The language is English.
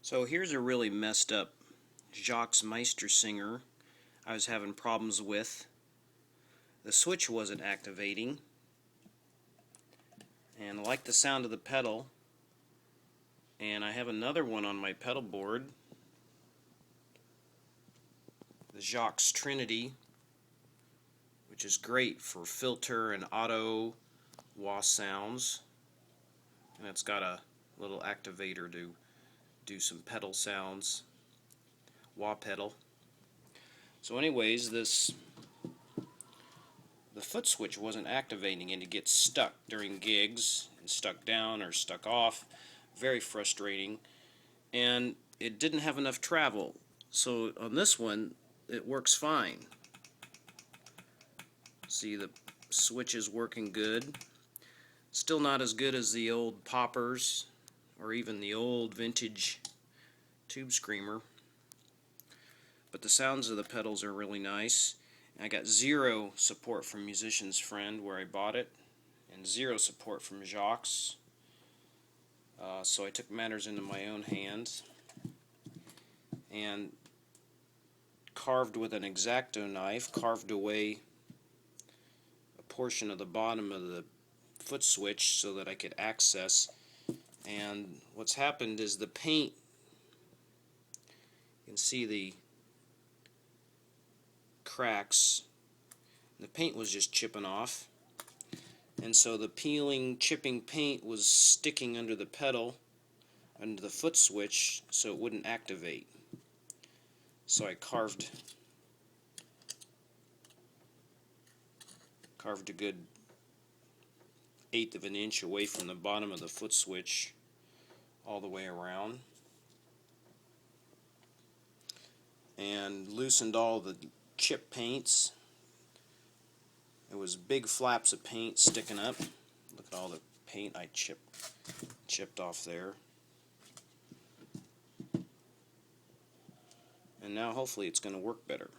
So here's a really messed up Jacques Meistersinger I was having problems with. The switch wasn't activating, and I like the sound of the pedal. And I have another one on my pedal board, the Jacques Trinity, which is great for filter and auto wah sounds. And it's got a little activator to do some pedal sounds, wah pedal. So anyways, the foot switch wasn't activating, and it gets stuck during gigs and stuck down or stuck off. Very frustrating. And it didn't have enough travel. So on this one, it works fine. See, the switch is working good. Still not as good as the old poppers or even the old vintage tube screamer. But the sounds of the pedals are really nice. I got zero support from Musician's Friend where I bought it, and zero support from Jacques. So I took matters into my own hands and carved with an X-Acto knife, carved away a portion of the bottom of the foot switch so that I could access. And what's happened is the paint, you can see the cracks. The paint was just chipping off, and so the peeling, chipping paint was sticking under the pedal, under the foot switch, so it wouldn't activate. So I carved a good 1/8 of an inch away from the bottom of the foot switch all the way around, and loosened all the chip paints. It was big flaps of paint sticking up. Look at all the paint I chipped off there. And now hopefully it's going to work better.